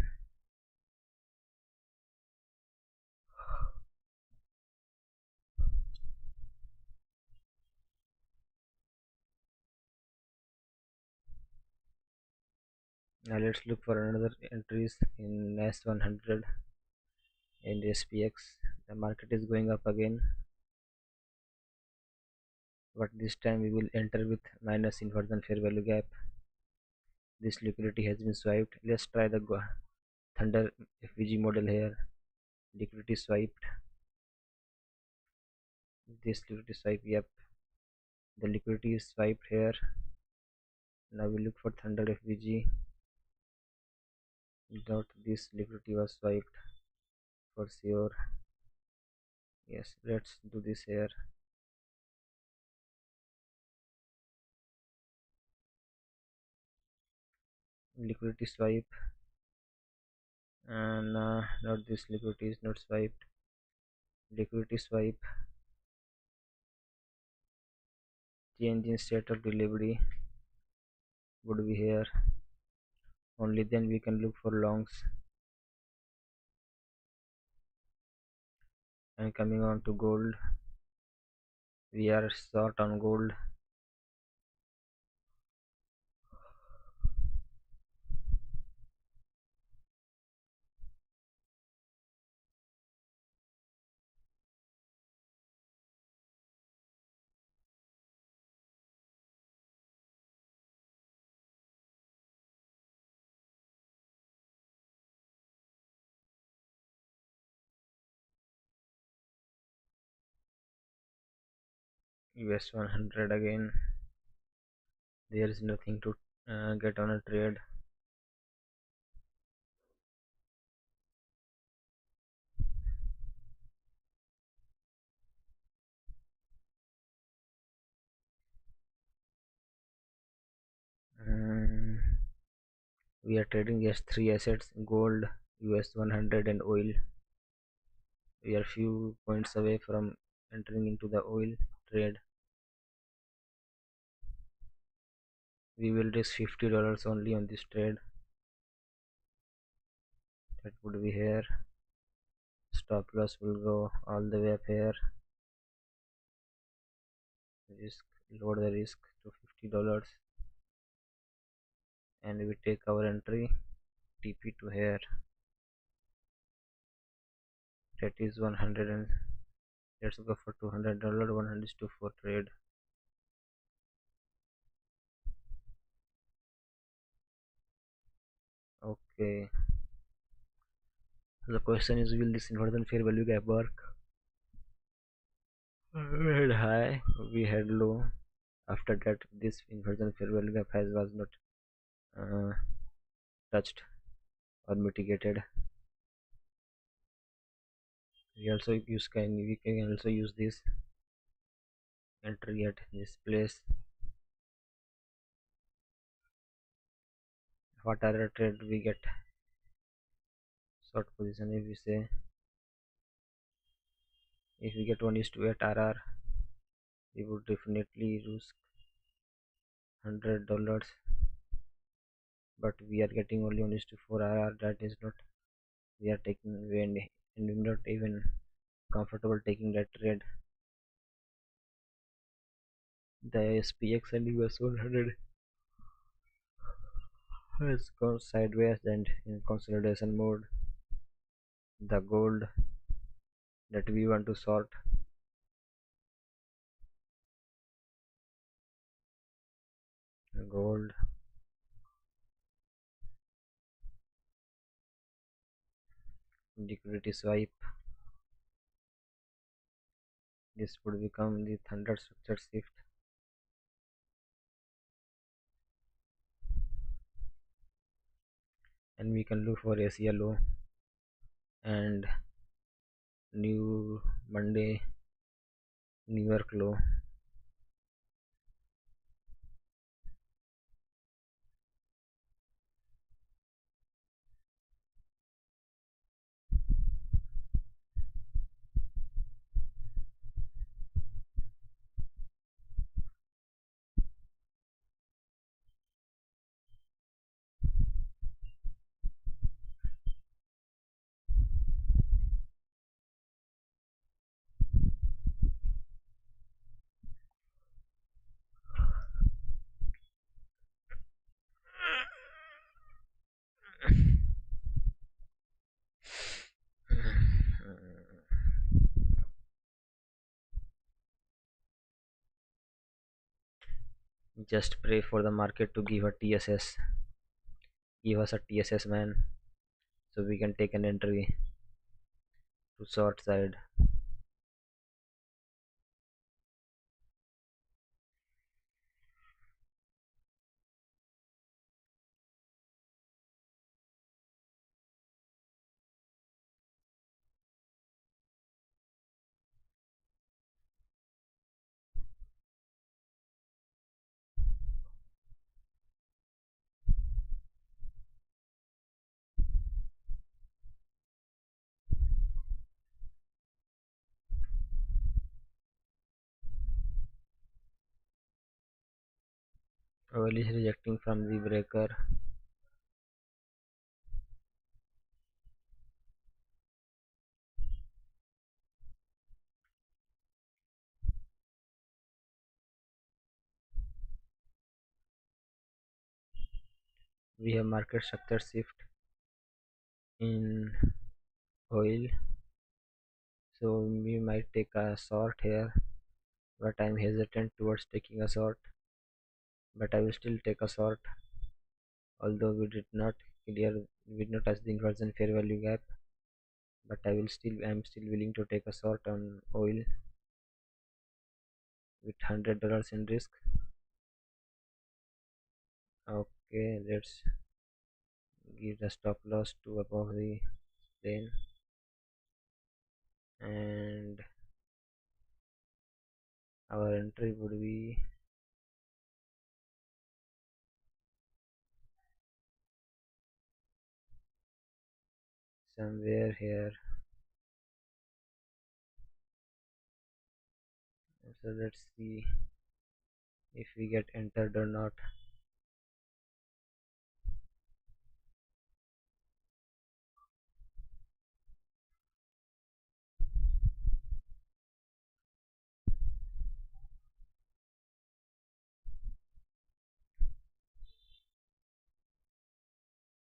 [SPEAKER 1] Now let's look for another entries in NAS 100 and SPX. The market is going up again, but this time we will enter with minus inversion fair value gap. This liquidity has been swiped. Let's try the Thunder FVG model here. Liquidity swiped. This liquidity swipe, yep. The liquidity is swiped here. Now we look for Thunder FVG. Not this liquidity was swiped for sure. Yes, let's do this here. liquidity swipe, and not this liquidity is not swiped. Liquidity swipe, change in state of delivery would be here. Only then we can look for longs. And coming on to gold, we are short on gold. US 100 again. There is nothing to get on a trade. Um, we are trading just three assets: gold, US 100, and oil. We are few points away from entering into the oil trade. We will risk $50 only on this trade. That would be here. Stop loss will go all the way up here. Risk, lower the risk to $50, and we take our entry. TP to here. That is 100, and let's go for $200. 100:4 trade. Okay. The question is, will this inversion fair value gap work? We had high, we had low. After that, this inversion fair value gap was not uh, touched or mitigated. We can also use this entry at this place. What other trade we get? Short position, if we say, if we get 1:8 RR, we would definitely lose $100, but we are getting only 1:4 RR. That is not, we are taking, and we're not even comfortable taking that trade. The SPX and US 100 has gone sideways and in consolidation mode. The gold that we want to sort, gold, liquidity swipe, this would become the thunder structure shift, and we can look for Asia low and new Monday New York low. Just pray for the market to give a TSS, give us a TSS, man, so we can take an entry to short side. Oil is rejecting from the breaker. We have market structure shift in oil, so we might take a short here, but I'm hesitant towards taking a short. But I will still take a short, although we did not touch the inversion fair value gap. But I'm still willing to take a short on oil with $100 in risk. Okay, let's give the stop loss to above the plane, and our entry would be somewhere here. So let's see if we get entered or not.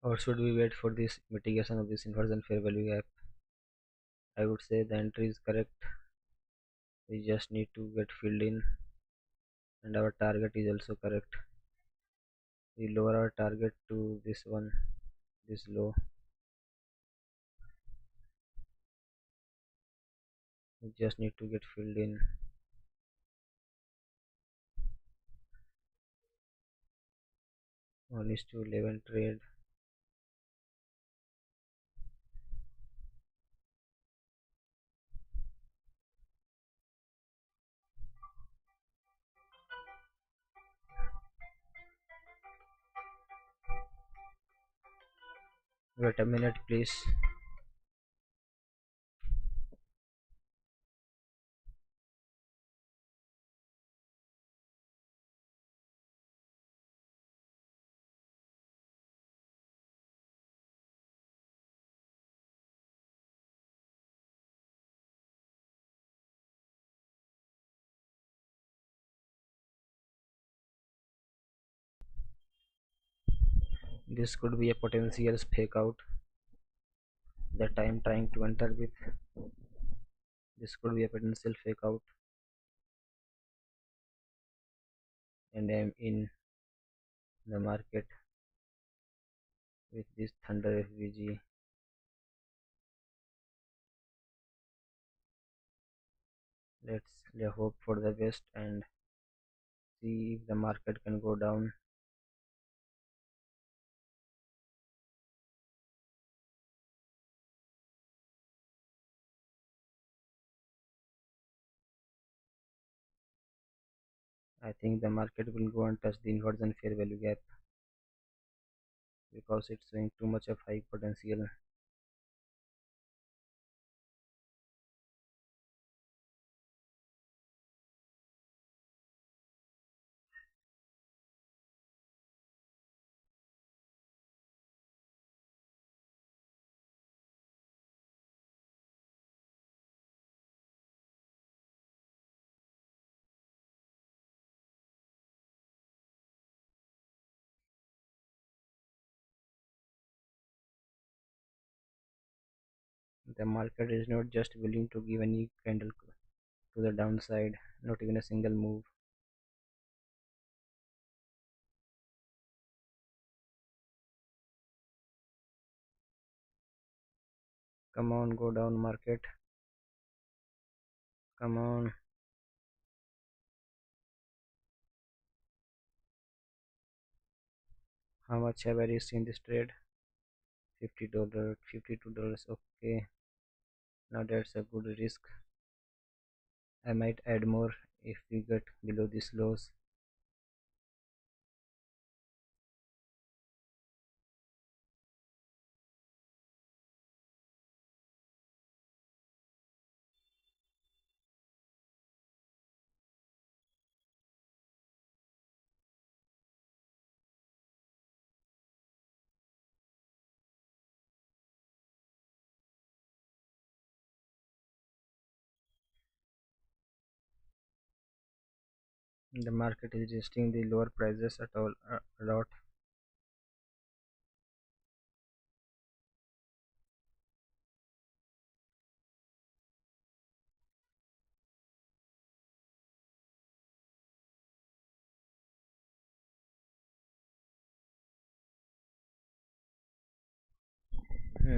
[SPEAKER 1] Or should we wait for this mitigation of this inversion fair value gap? I would say the entry is correct. We just need to get filled in, and our target is also correct. We lower our target to this one, this low. We just need to get filled in. 1:11 trade. Wait a minute, please. This could be a potential fake out that I am trying to enter with. This could be a potential fake out, and I am in the market with this Thunder FVG. Let's hope for the best and see if the market can go down. I think the market will go and touch the inversion fair value gap because it's showing too much of high potential. The market is not just willing to give any candle to the downside, not even a single move. Come on, go down market. Come on. How much have I risked in this trade? $50, $52. Okay, now that's a good risk. I might add more if we get below these lows. The market is resisting the lower prices at all a lot.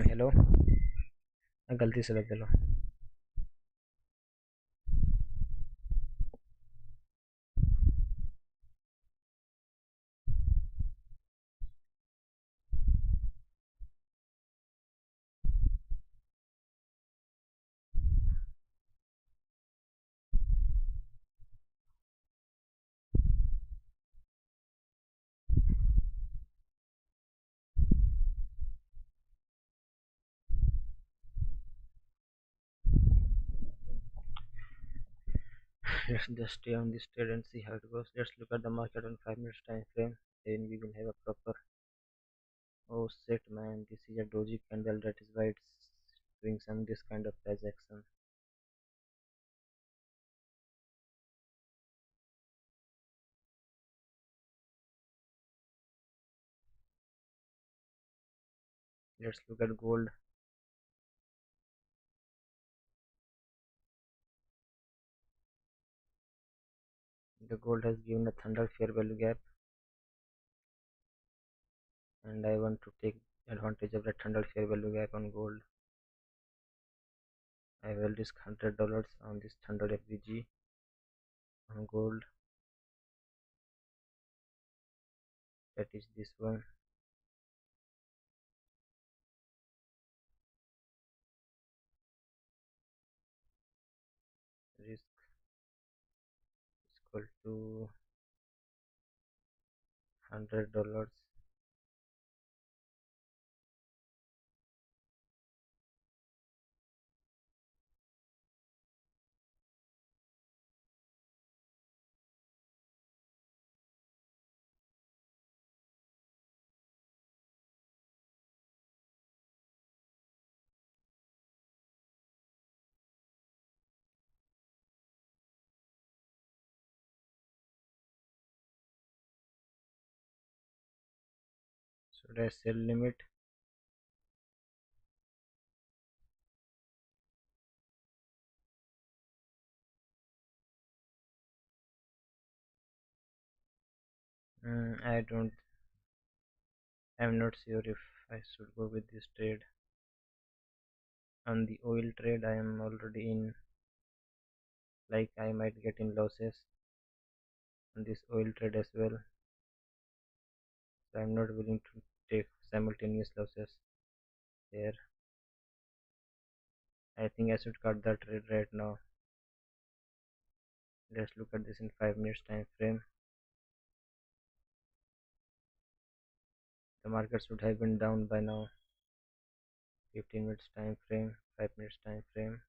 [SPEAKER 1] Hello गलती से लग गया let's just stay on this trade and see how it goes. Let's look at the market on 5 minutes time frame, then we will have a proper. Oh shit, man, this is a doji candle, that is why it's doing some this kind of price action. Let's look at gold. The gold has given a thunder fair value gap, and I want to take advantage of that thunder fair value gap on gold. I will risk $100 on this thunder FVG on gold. That is this one. Risk is equal to $100. Should I sell limit? I don't. I'm not sure if I should go with this trade. On the oil trade, I am already in. Like I might get in losses on this oil trade as well. So I'm not willing to take simultaneous losses there. I think I should cut that trade right now. Let's look at this in 5 minutes time frame. The market should have been down by now. 15 minutes time frame, 5 minutes time frame.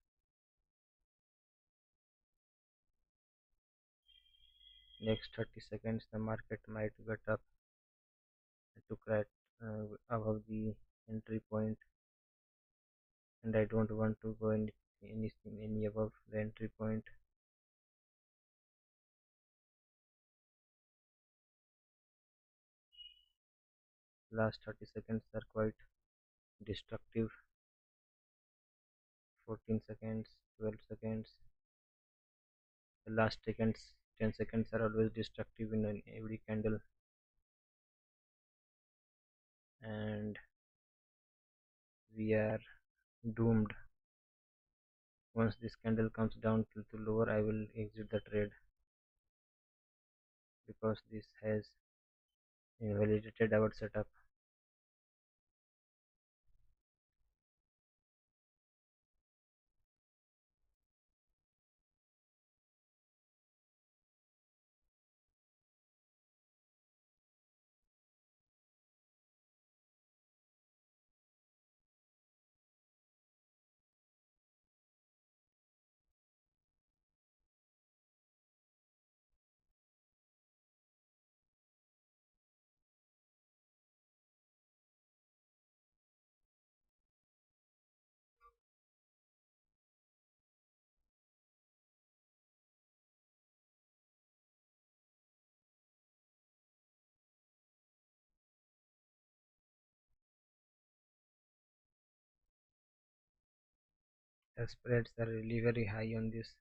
[SPEAKER 1] Next 30 seconds, the market might get up to crack above the entry point, and I don't want to go anything any above the entry point. Last 30 seconds are quite destructive. 14 seconds, 12 seconds. The last seconds, 10 seconds are always destructive in every candle, and we are doomed. Once this candle comes down to lower, I will exit the trade because this has invalidated our setup. The spreads are really very high on this.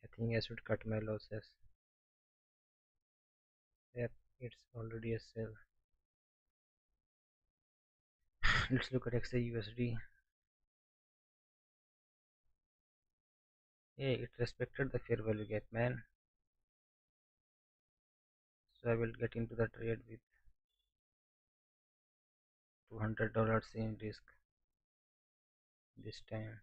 [SPEAKER 1] I think I should cut my losses. Yep, it's already a sell. Let's look at XAUSD. Yeah, it respected the fair value gap, man. So I will get into the trade with $200 in risk this time.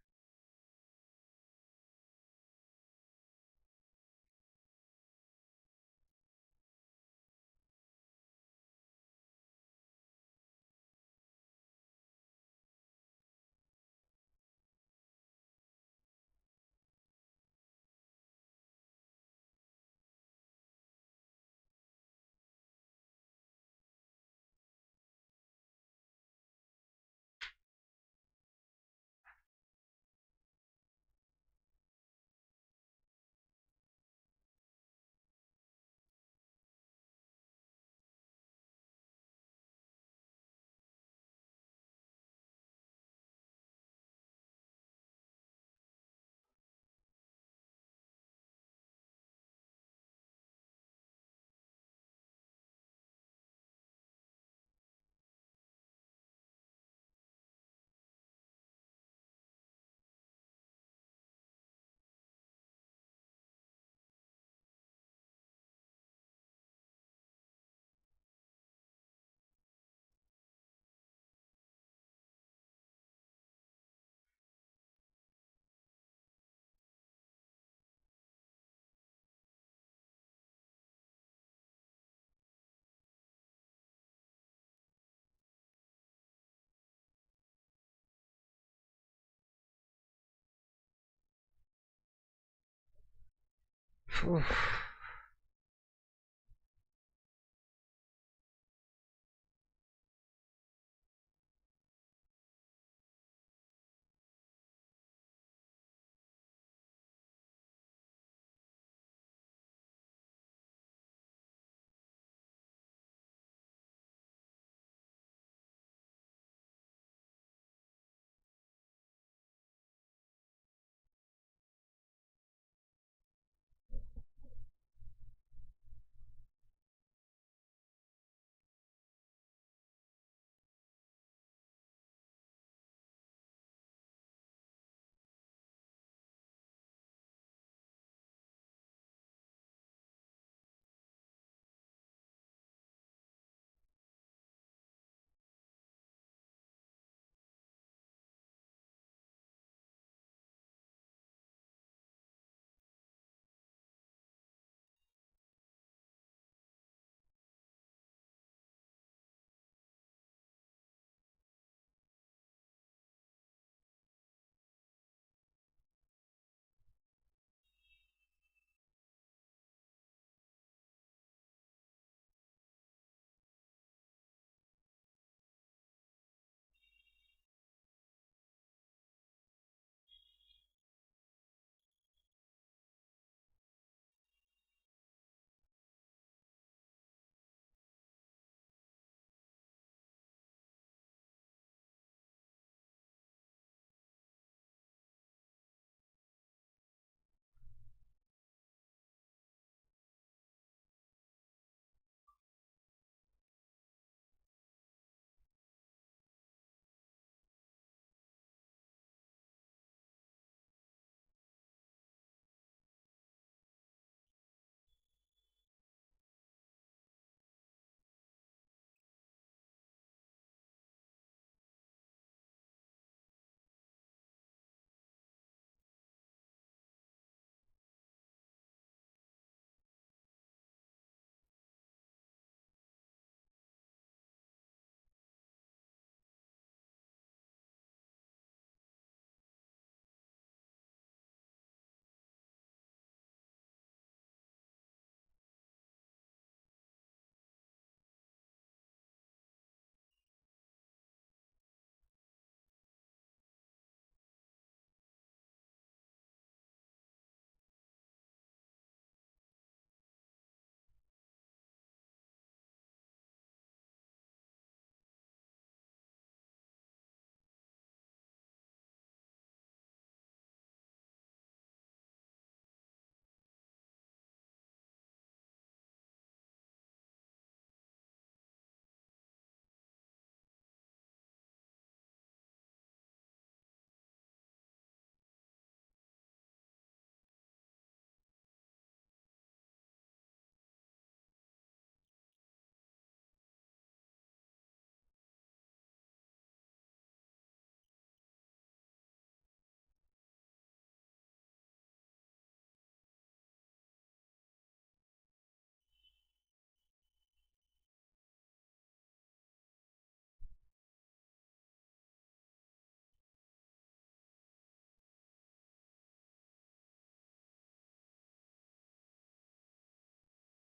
[SPEAKER 1] Phew.